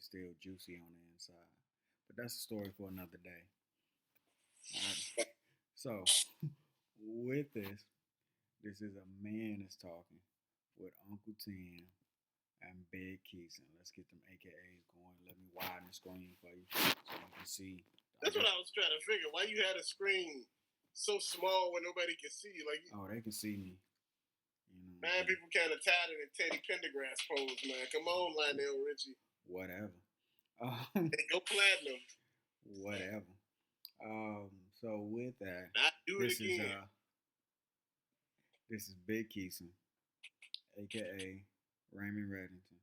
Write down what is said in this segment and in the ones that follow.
it's still juicy on the inside. But that's a story for another day. All right. So, with this is a man that's talking with Uncle Tim and Big Keison. Let's get them AKAs going. Let me widen the screen for you so you can see. That's what I was trying to figure. Why you had a screen so small where nobody can see you? Like, oh, they can see me. Man, people kind of tired of the Teddy Pendergrass pose, man. Come on, Lionel Richie. Whatever. They go platinum. Whatever. So with that, Not do it again. This is Big Keison, aka Raymond Reddington,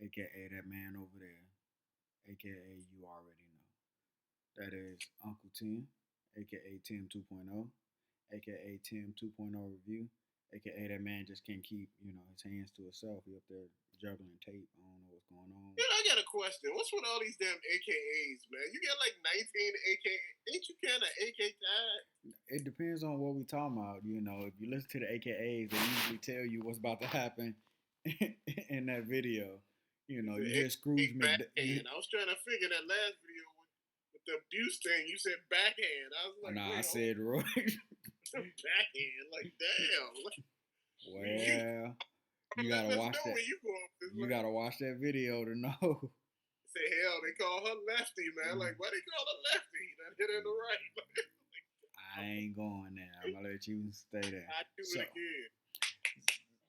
aka that man over there, aka you already know. That is Uncle Tim, aka Tim 2.0, aka Tim 2.0 review, aka that man just can't keep his hands to himself. He up there juggling tape. I don't know what's going on. Yeah, I got a question. What's with all these damn AKAs, man? You got like 19 AKAs. Ain't you kind of AK tired? It depends on what we talking about. If you listen to the AKAs, they usually tell you what's about to happen in that video. You hear Scrooge McDuck. I was trying to figure that last video with the abuse thing. You said backhand. I was like, nah, I said Roy. Backhand, like damn. Well, you gotta watch that. You gotta watch that video to know. Say hell, they call her lefty, man. Like, why they call her lefty? That hit her the right. I ain't going there. I'm gonna let you stay there. I do it again.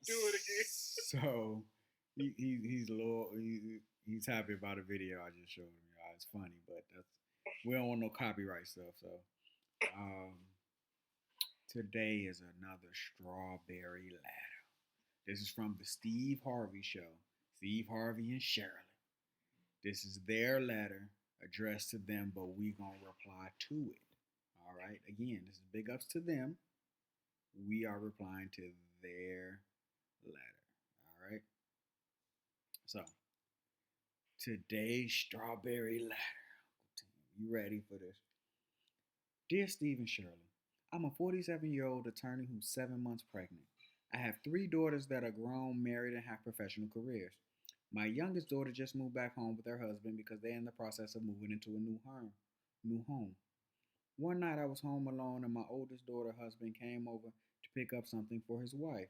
Do it again. So he's a little he's happy about a video I just showed him. It's funny, but we don't want no copyright stuff. So today is another strawberry ladder. This is from the Steve Harvey Show. Steve Harvey and Shirley. This is their letter addressed to them, but we gonna reply to it. All right. Again, this is big ups to them. We are replying to their letter. All right. So today's strawberry ladder. You ready for this? Dear Steve and Shirley, I'm a 47-year-old attorney who's 7 months pregnant. I have 3 daughters that are grown, married, and have professional careers. My youngest daughter just moved back home with her husband because they're in the process of moving into a new home. One night I was home alone and my oldest daughter's husband came over to pick up something for his wife.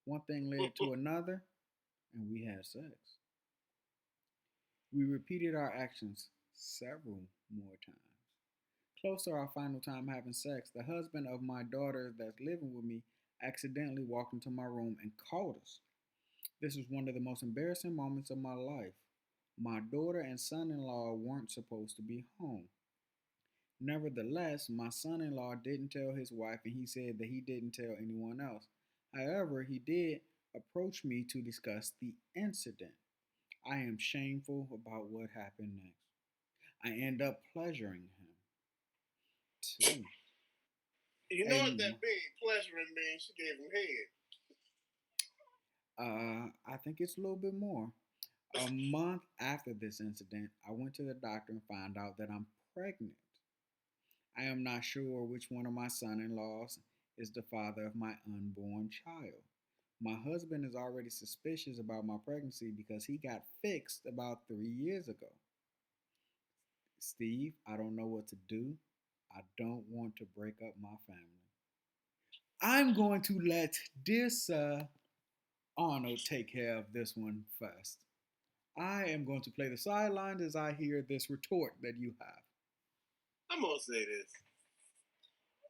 One thing led to another, and we had sex. We repeated our actions several more times. Close to our final time having sex, the husband of my daughter that's living with me accidentally walked into my room and caught us. This was one of the most embarrassing moments of my life. My daughter and son-in-law weren't supposed to be home. Nevertheless, my son-in-law didn't tell his wife and he said that he didn't tell anyone else. However, he did approach me to discuss the incident. I am shameful about what happened next. I end up pleasuring him. Too. You know what that means? Pleasuring means she gave him head. I think it's a little bit more. A month after this incident, I went to the doctor and found out that I'm pregnant. I am not sure which one of my son-in-laws is the father of my unborn child. My husband is already suspicious about my pregnancy because he got fixed about 3 years ago. Steve, I don't know what to do. I don't want to break up my family. I'm going to let this Arnold take care of this one first. I am going to play the sidelines as I hear this retort that you have. I'm going to say this.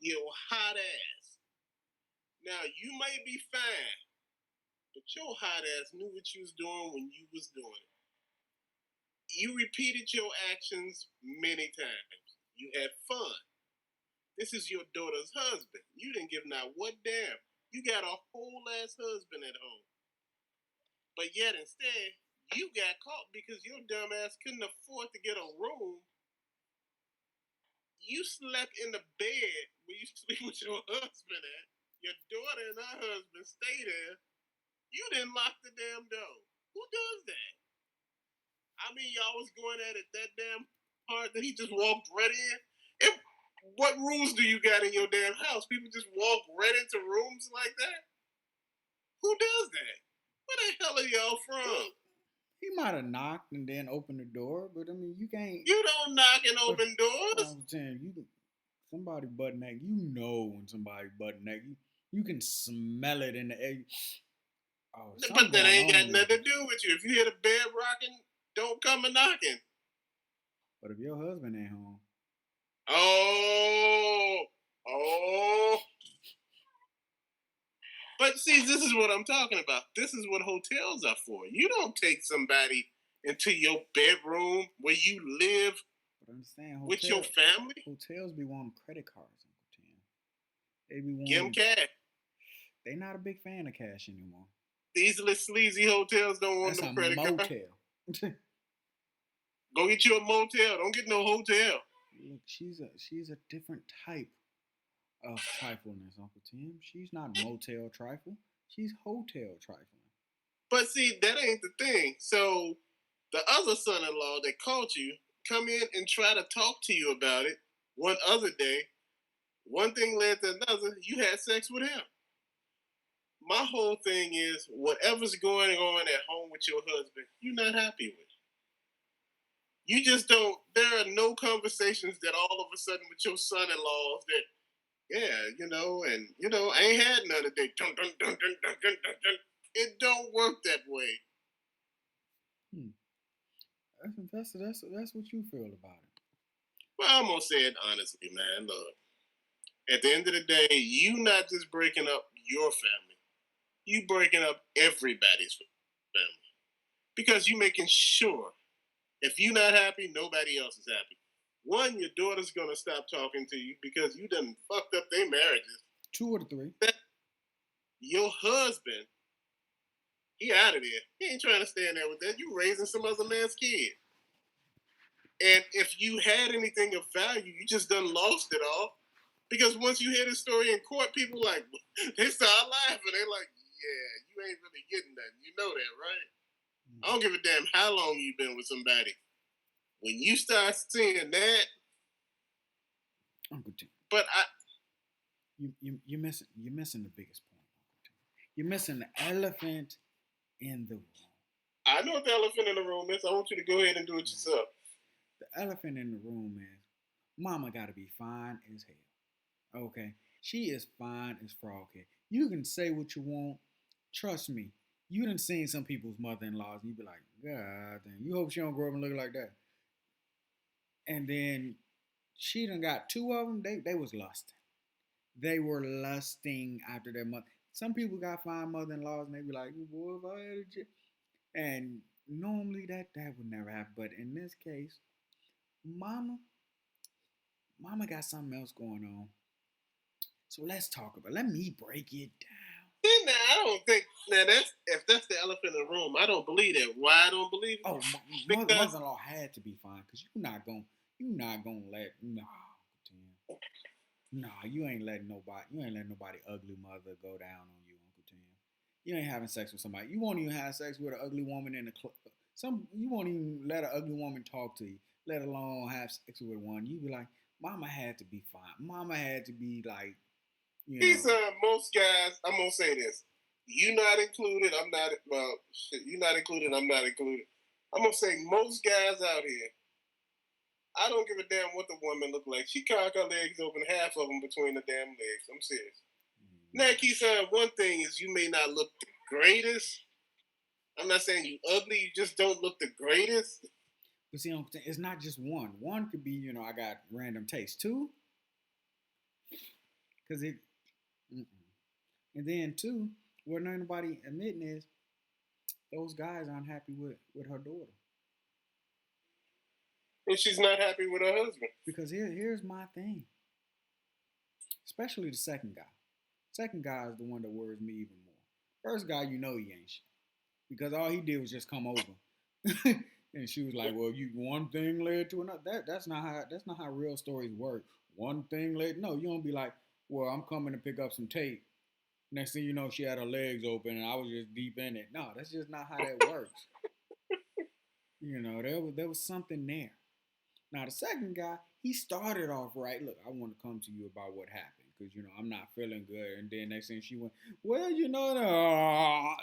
You hot ass. Now, you may be fine, but your hot ass knew what you was doing when you was doing it. You repeated your actions many times. You had fun. This is your daughter's husband. You didn't give not one damn. You got a whole ass husband at home. But yet instead, you got caught because your dumb ass couldn't afford to get a room. You slept in the bed where you sleep with your husband at. Your daughter and her husband stay there. You didn't lock the damn door. Who does that? I mean, y'all was going at it that damn hard that he just walked right in. And what rules do you got in your damn house? People just walk right into rooms like that? Who does that? Where the hell are y'all from? He might have knocked and then opened the door, but I mean, you can't. You don't knock and But open doors. I'm saying, somebody butt naked. You know when somebody butt naked. You can smell it in the air. Oh, something But that going ain't on got here. nothing to do with you. If you hear the bed rocking, don't come a knocking. But if your husband ain't home, Oh, oh. But see, this is what I'm talking about. This is what hotels are for. You don't take somebody into your bedroom where you live but understand, with your family. hotels be wanting credit cards, Uncle Tim. They be Give them wanting. cash. They not a big fan of cash anymore. These little sleazy hotels don't want That's no a credit card. motel. Go get you a motel. Don't get no hotel. Look, she's a different type of trifleness, Uncle Tim. She's not motel trifle. She's hotel trifling. But see, that ain't the thing. So the other son-in-law that caught you come in and try to talk to you about it one other day. One thing led to another. You had sex with him. My whole thing is whatever's going on at home with your husband, you're not happy with. You just don't. There are no conversations that all of a sudden with your son-in-laws that, yeah, I ain't had none of that. Dun, dun, dun, dun, dun, dun, dun, dun. It don't work that way. Hmm. That's what you feel about it. Well, I'm gonna say it honestly, man. Look, at the end of the day, you not just breaking up your family, you breaking up everybody's family because you making sure if you not happy, nobody else is happy. One, your daughter's gonna stop talking to you because you done fucked up their marriages. Two or the three. Your husband, he out of there. He ain't trying to stand there with that. You raising some other man's kid. And if you had anything of value, you just done lost it all. Because once you hear this story in court, people like they start laughing. They're like, "Yeah, you ain't really getting that. You know that, right? I don't give a damn how long you've been with somebody. When you start seeing that, Uncle Tim, but you're missing the biggest point, Uncle Tim. You're missing the elephant in the room. I know what the elephant in the room is. I want you to go ahead and do it yourself. The elephant in the room is Mama gotta be fine as hell. Okay, she is fine as froghead. You can say what you want. Trust me, you done seen some people's mother-in-laws, and you be like, God damn, you hope she don't grow up and look like that. And then she done got two of them. They was lusting. They were lusting after their mother. Some people got fine mother-in-laws, and they be like, boy, if I had a and normally that would never happen. But in this case, mama, mama got something else going on. So let's talk about. Let me break it down. See, now I don't think now that's if that's the elephant in the room. I don't believe that. Why I don't believe it? Oh, Because mother-in-law had to be fine because you not gonna let you ain't letting nobody ugly mother go down on you, Uncle Tim. You ain't having sex with somebody. You won't even have sex with an ugly woman in the club. You won't even let an ugly woman talk to you, let alone have sex with one. You be like, Mama had to be fine. Mama had to be like, you know. these most guys. I'm gonna say this. You not included. I'm not. Well, shit, you not included. I'm not included. I'm gonna say most guys out here. I don't give a damn what the woman look like. She cock her legs open, half of them between the damn legs. I'm serious. Now, Keison, one thing is you may not look the greatest. I'm not saying you ugly. You just don't look the greatest. But see, it's not just one. One could be, I got random taste. Two, because it, mm-mm. And then two, what nobody admitting is those guys aren't happy with her daughter. And she's not happy with her husband. Because here's my thing, especially the second guy. Second guy is the one that worries me even more. First guy, he ain't shit because all he did was just come over, and she was like, "Well, you one thing led to another." That's not how real stories work. One thing led. No, you don't be like, "Well, I'm coming to pick up some tape." Next thing you know, she had her legs open, and I was just deep in it. No, that's just not how that works. There was something there. Now the second guy, he started off right. Look, I want to come to you about what happened because I'm not feeling good. And then next thing she went, well, you know,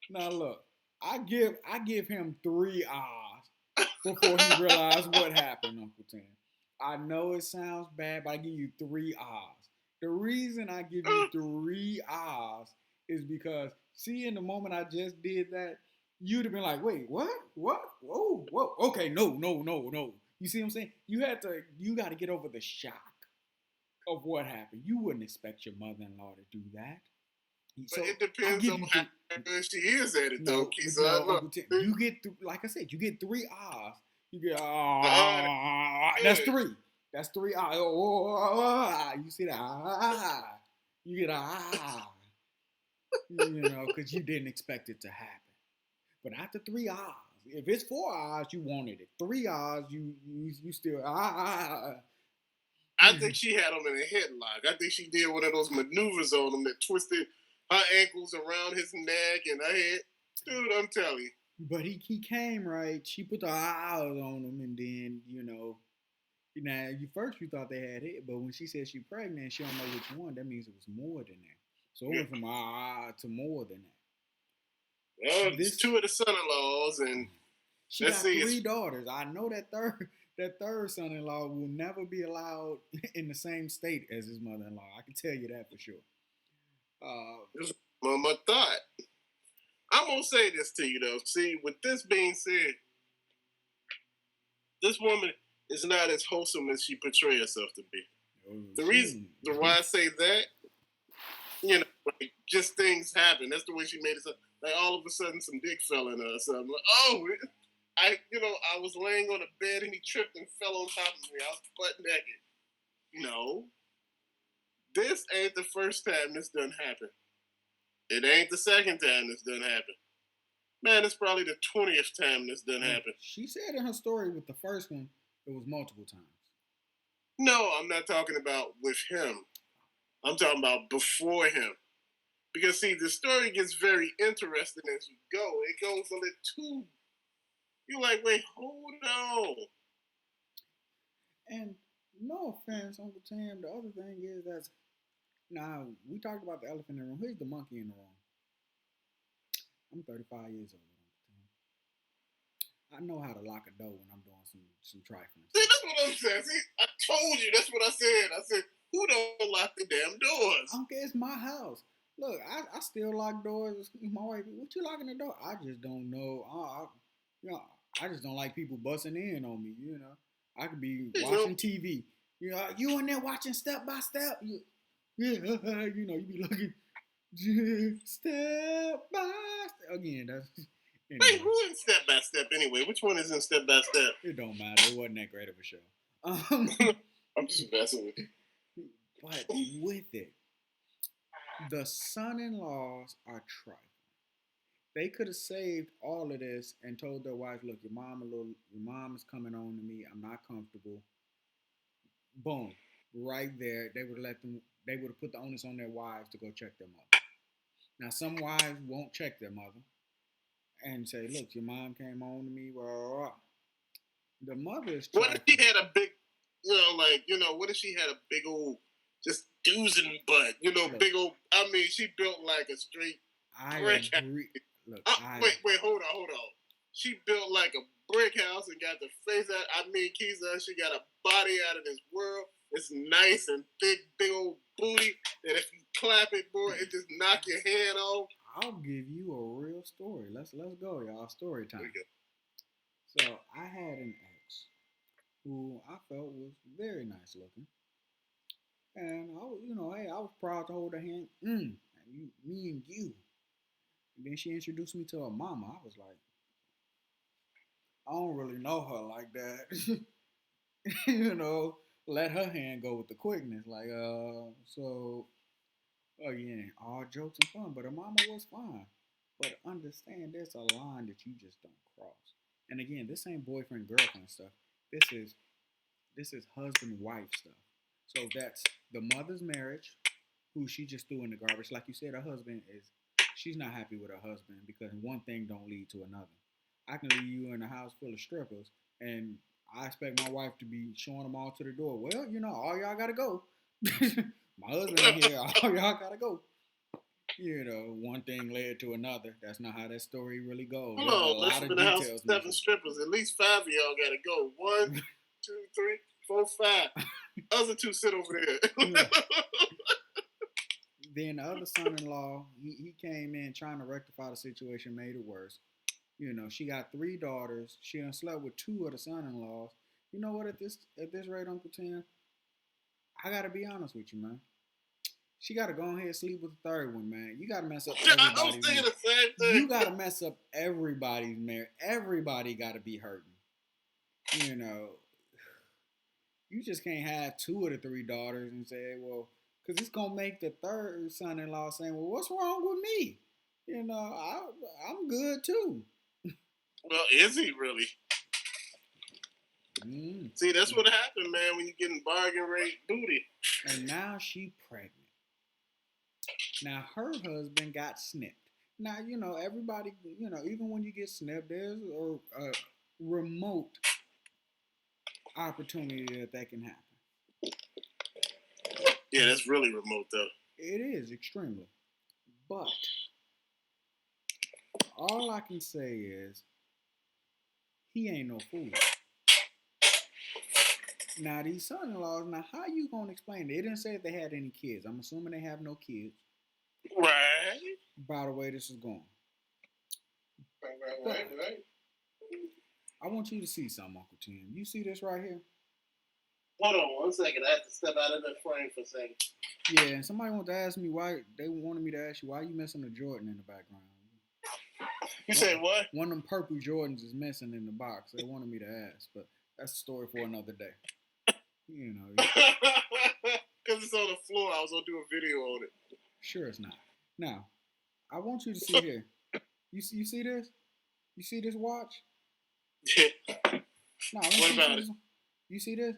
Now look, I give him 3 hours before he realized what happened, Uncle Tim. I know it sounds bad, but I give you 3 hours. The reason I give you 3 hours is because, see, in the moment I just did that, you'd have been like, wait, what? What? Whoa, whoa. Okay, no, no, no, no. You see what I'm saying? You got to get over the shock of what happened. You wouldn't expect your mother-in-law to do that. But So it I depends give on you how good she is at it, though, no, Keison. no, Look, Uncle Tim. You get like I said, you get 3 hours. You get that's that's good. three. That's 3 hours. You see that? You get you know, because you didn't expect it to happen. But after 3 hours, if it's 4 hours, you wanted it. 3 hours, you still I think she had him in a headlock. I think she did one of those maneuvers on him that twisted her ankles around his neck and her head. Dude, I'm telling you. But he came right. She put the hours on him, and then now you first you thought they had it, but when she said she pregnant, she don't know which one. That means it was more than that. So it Yeah. went from to more than Well, that. it's This two of the son-in-laws, and she let's got see, three it's daughters. I know that third son-in-law will never be allowed in the same state as his mother-in-law. I can tell you that for sure. just my thought. I'm gonna say this to you though. See, with this being said, this woman is not as wholesome as she portrays herself to be. The reason why I say that, like just things happen. That's the way she made it. Like all of a sudden, some dick fell in her or something. Like, oh, I was laying on a bed and he tripped and fell on top of me. I was butt naked. No, this ain't the first time this done happened. It ain't the second time this done happened. Man, it's probably the 20th time this done happened. She said in her story with the first one, it was multiple times. No, I'm not talking about with him. I'm talking about before him. Because see, the story gets very interesting as you go. It goes a little too. You're like, wait, hold on. And no offense, Uncle Tim. The other thing is that now we talked about the elephant in the room. Who's the monkey in the room? I'm 35 years old. I know how to lock a door when I'm doing some trifling See, stuff. that's what I'm saying. See, I told you. That's what I said. I said, who don't lock the damn doors? I don't care. It's my house. Look, I still lock doors. My wife, what you locking the door? I just don't know. I just don't like people busting in on me. I could be watching TV. You in there watching Step by Step. You be looking step by step. Again, that's anyway. Wait, who in Step by Step anyway? Which one is in Step by Step? It don't matter. It wasn't that great of a show. I'm just messing with you. But with it, the son-in-laws are trifling. They could have saved all of this and told their wives, "Look, your mom is coming on to me. I'm not comfortable." Boom, right there. They would have put the onus on their wives to go check their mother. Now, some wives won't check their mother and say, "Look, your mom came on to me." Well, the mother is What trifling. if she had a big, what if she had a big old, just doozing butt, big old, I mean, she built like a straight brick house. Look, wait, hold on. She built like a brick house and got the face out. I mean, Keison, she got a body out of this world. It's nice and thick, big old booty that if you clap it, boy, it just knock your head off. I'll give you a real story. Let's go, y'all. Story time. So I had an ex who I felt was very nice looking, and I was, hey, I was proud to hold her hand. Me and you. And then she introduced me to her mama. I was like, I don't really know her like that. Let her hand go with the quickness. Like, so again, all jokes and fun, but her mama was fine. But understand there's a line that you just don't cross. And again, this ain't boyfriend girlfriend stuff. This is husband wife stuff. So that's the mother's marriage, who she just threw in the garbage. Like you said, her husband she's not happy with her husband because one thing don't lead to another. I can leave you in a house full of strippers, and I expect my wife to be showing them all to the door. Well, all y'all gotta go. My husband in here, all y'all gotta go. One thing led to another. That's not how that story really goes. There's a Hold on, must lot have of been a house details with 7 missing. strippers. At least 5 of y'all gotta go. 1, 2, 3, 4, 5. Other 2 sit over there. Then the other son-in-law, he came in trying to rectify the situation, made it worse. She got 3 daughters. She done slept with 2 of the son-in-laws. You know what? At this rate, Uncle Tim, I gotta be honest with you, man. She gotta go ahead and sleep with the third one, man. You gotta mess up I was everybody's thinking marriage. the same You thing. gotta mess up everybody's marriage. Everybody gotta be hurting. You know, you just can't have 2 of the 3 daughters and say, well, because it's gonna make the third son-in-law saying, well, what's wrong with me? I'm good too. Well, is he really? Mm. See, that's what happened, man, when you're getting bargain rate booty. And now she pregnant. Now her husband got snipped. Now everybody. Even when you get snipped, there's a remote opportunity that can happen. Yeah, that's really remote, though. It is extremely, but all I can say is he ain't no fool. Now these son-in-laws. Now how you gonna explain? They didn't say if they had any kids. I'm assuming they have no kids. Right. By the way this is going. Right. I want you to see something, Uncle Tim. You see this right here? Hold on 1 second. I have to step out of the frame for a second. Yeah, and somebody wanted to ask me why. They wanted me to ask you why you missing a Jordan in the background. You say what? One of them purple Jordans is missing in the box. They wanted me to ask, but that's a story for another day. Because it's on the floor. I was going to do a video on it. Sure it's not. Now, I want you to see here. You see this? You see this watch? No, what about it? You see this?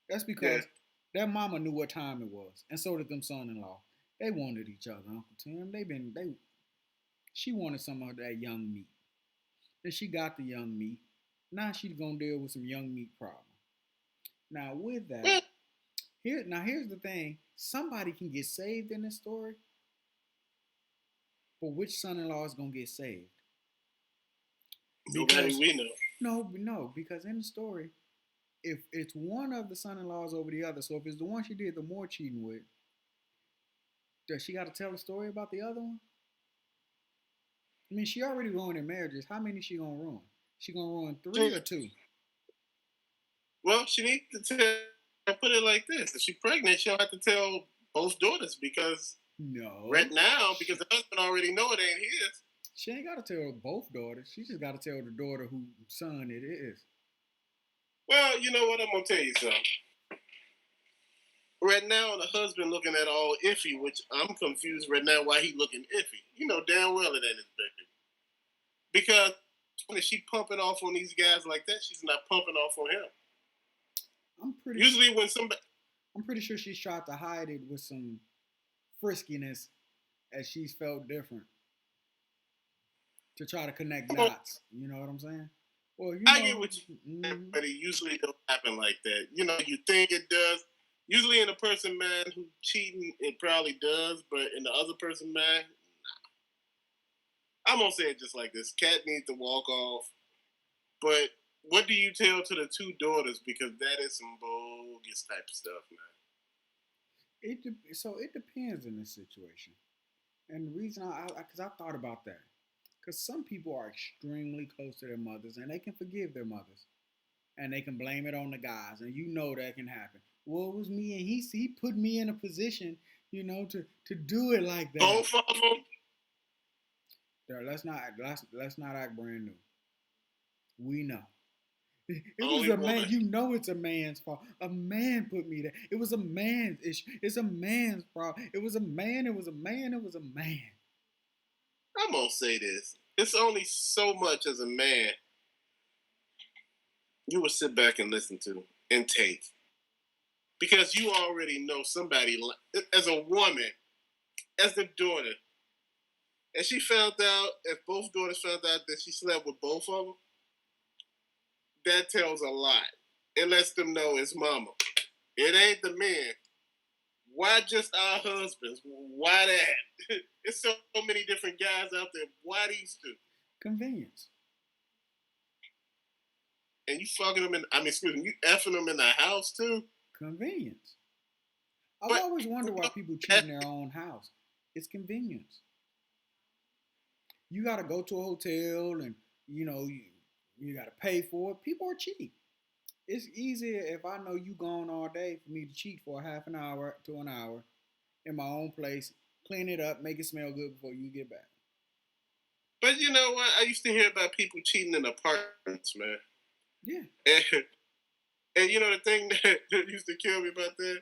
That's because that mama knew what time it was, and so did them son-in-law. They wanted each other, Uncle Tim. She wanted some of that young meat. Then she got the young meat. Now she's gonna deal with some young meat problem. Now with that, here's the thing. Somebody can get saved in this story, but which son-in-law is gonna get saved? Nobody we know. No, because in the story, if it's one of the son-in-laws over the other, so if it's the one she did the more cheating with, does she got to tell a story about the other one? I mean, she already ruined their marriages. How many she gonna ruin? She gonna ruin 3 or 2? Well, she needs to put it like this: if she's pregnant, she'll have to tell both daughters because right now, because the husband already know it ain't his. She ain't got to tell both daughters. She just got to tell the daughter whose son it is. Well, you know what? I'm gonna tell you something. Right now, the husband looking at all iffy, which I'm confused right now why he looking iffy. You know damn well it ain't his baby. Because when she pumping off on these guys like that, she's not pumping off on him. I'm pretty sure she's tried to hide it with some friskiness as she's felt different to try to connect dots. You know what I'm saying? Well, I get what you mean, but it usually don't happen like that. You think it does. Usually in a person, man, who's cheating, it probably does, but in the other person, man, nah. I'm going to say it just like this. Cat needs to walk off. But what do you tell to the 2 daughters? Because that is some bogus type of stuff, man. It depends in this situation. And the reason because I thought about that. Because some people are extremely close to their mothers and they can forgive their mothers. And they can blame it on the guys. And that can happen. Well, it was me and he put me in a position, to do it like that. Both of them? Let's not act brand new. We know. It was a man. It's a man's fault. A man put me there. It was a man's issue. It's a man's problem. It was a man. It was a man. It was a man. I'm going to say this. It's only so much as a man you would sit back and listen to and take. Because you already know somebody, as a woman, as the daughter, and she found out, if both daughters found out that she slept with both of them, that tells a lot. It lets them know it's mama. It ain't the man. Why just our husbands? Why that? There's so many different guys out there. Why these two? Convenience. And you fucking them in. I mean, excuse me, you effing them in the house too. Convenience. I've But always wondered why people cheat in their own house. It's convenience. You got to go to a hotel and you got to pay for it. People are cheap. It's easier if I know you gone all day for me to cheat for a half an hour to an hour in my own place, clean it up, make it smell good before you get back. But you know what? I used to hear about people cheating in apartments, man. Yeah. And you know the thing that used to kill me about that?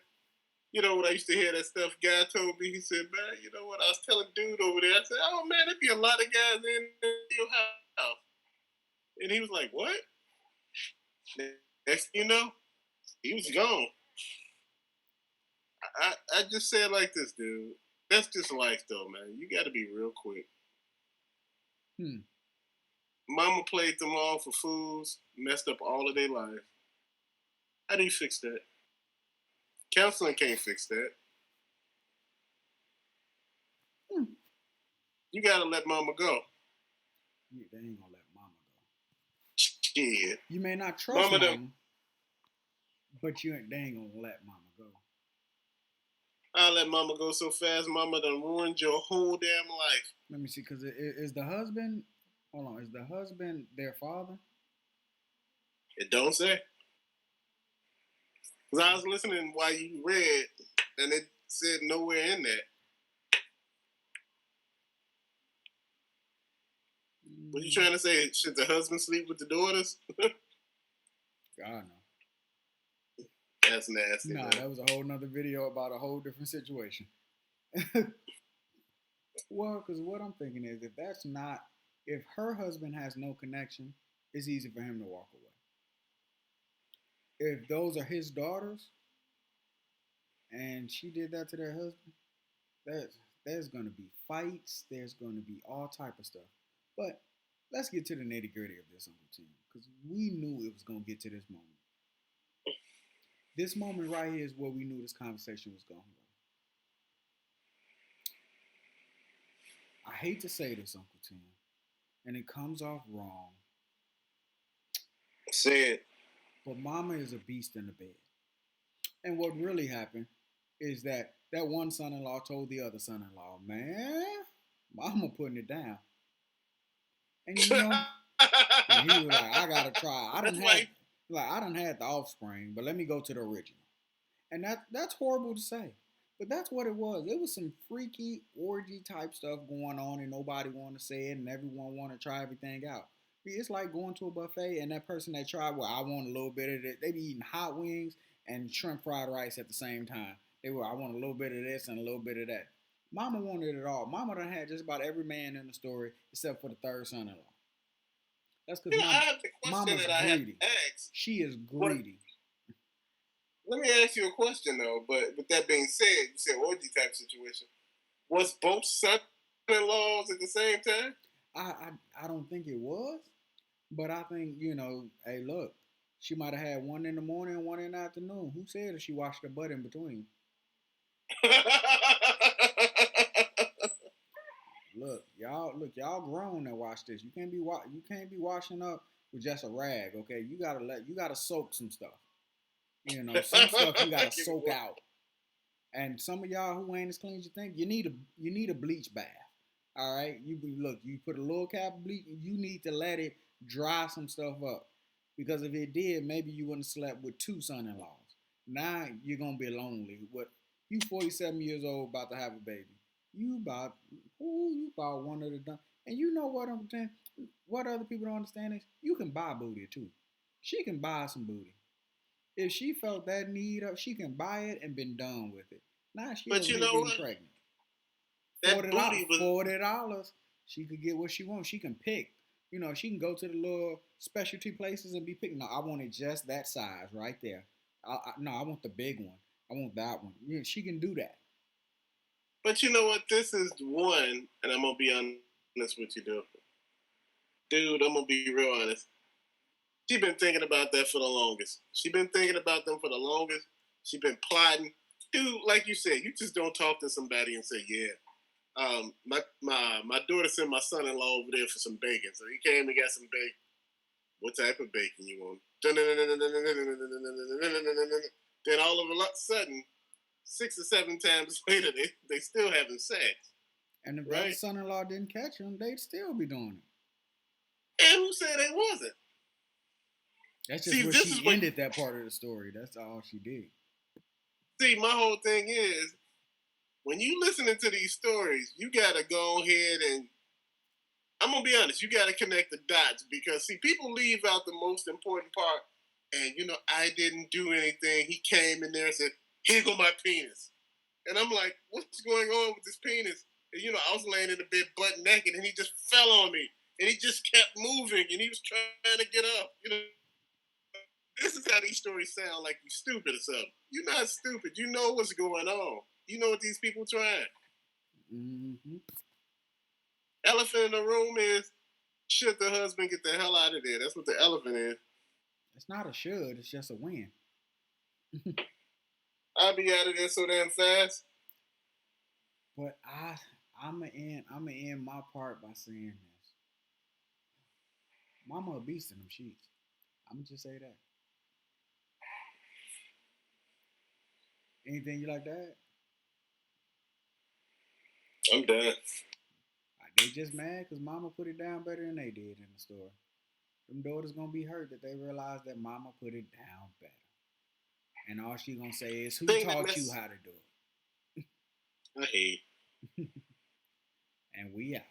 You know, when I used to hear that stuff, guy told me, he said, man, you know what? I was telling dude over there, I said, oh man, there'd be a lot of guys in your house. And he was like, what? Next thing you know, he was gone. I just say it like this, dude. That's just life, though, man. You got to be real quick. Mama played them all for fools, messed up all of their life. How do you fix that? Counseling can't fix that. You got to let mama go. Yeah, they ain't going to let mama go. Shit. You may not trust mama, but they ain't going to let mama go. I let mama go so fast, mama done ruined your whole damn life. Let me see, because is the husband, hold on, is the husband their father? It don't say. Because I was listening while you read, and it said nowhere in that. What you trying to say? Should the husband sleep with the daughters? God, no. That's nasty. Nah, man. That was a whole nother video about a whole different situation. Well, because what I'm thinking is if her husband has no connection, it's easy for him to walk away. If those are his daughters and she did that to their husband, there's going to be fights. There's going to be all type of stuff. But let's get to the nitty gritty of this, Uncle Tim, because we knew it was going to get to this moment. This moment right here is where we knew this conversation was going to go. I hate to say this, Uncle Tim, and it comes off wrong. Say it. But mama is a beast in the bed. And what really happened is that one son-in-law told the other son-in-law, man, mama putting it down. And you know, and he was like, I gotta try. I done had the offspring, but let me go to the original. And that's horrible to say. But that's what it was. It was some freaky orgy type stuff going on, and nobody wanted to say it, and everyone wanted to try everything out. It's like going to a buffet, and that person that tried, well, I want a little bit of it. They be eating hot wings and shrimp fried rice at the same time. I want a little bit of this and a little bit of that. Mama wanted it all. Mama done had just about every man in the story except for the third son-in-law. That's because mama's greedy. She is greedy. Let me ask you a question though. But with that being said, you said orgy type situation. Was both son-in-laws at the same time? I don't think it was, but I think hey, look, she might have had one in the morning and one in the afternoon. Who said that she washed her butt in between? Y'all grown that watch this. You can't be washing up with just a rag, okay? You gotta soak some stuff. Some stuff you gotta soak out. And some of y'all who ain't as clean as you think, you need a bleach bath. All right, you put a little cap of bleach. You need to let it dry some stuff up, because if it did, maybe you wouldn't have slept with two son-in-laws. Now you're gonna be lonely. You 47 years old, about to have a baby. You about one of the done. And you know what I'm saying? What other people don't understand is you can buy booty too. She can buy some booty. If she felt that need up, she can buy it and been done with it. Now she getting pregnant. $40, she could get what she wants. She can pick. She can go to the little specialty places and be picking. No, I want it just that size right there. No, I want the big one. I want that one. She can do that. But you know what? This is one, and I'm gonna be honest with you, dude. I'm gonna be real honest. She's been thinking about that for the longest. She's been thinking about them for the longest. She's been plotting. dude, like you said, you just don't talk to somebody and say, yeah. My daughter sent my son-in-law over there for some bacon, so he came and got some bacon. What type of bacon you want? Then all of a sudden, 6 or 7 times later, they still having sex, And if the other right? son-in-law didn't catch him, they'd still be doing it. And who said they wasn't? That's just See, where this is she what. ended that part of the story. That's all she did. See, my whole thing is when you listening to these stories, you gotta go ahead and I'm gonna be honest, you gotta connect the dots because see, people leave out the most important part. And I didn't do anything. He came in there and said, "Here go my penis," and I'm like, "What's going on with this penis?" And I was laying in the bed butt naked, and he just fell on me, and he just kept moving, and he was trying to get up. This is how these stories sound like you stupid or something. You're not stupid. You know what's going on. You know what these people trying. Mm-hmm. Elephant in the room is should the husband get the hell out of there? That's what the elephant is. It's not a should. It's just a win. I'll be out of there so damn fast. But I'm gonna end my part by saying this. Mama a beast in them sheets. I'm gonna just say that. Anything you like that? I'm done. They just mad because Mama put it down better than they did in the store. Them daughters gonna be hurt that they realize that Mama put it down better. And all she gonna say is, "Who Thing that taught you mess. how to do I hate. it?" And we out.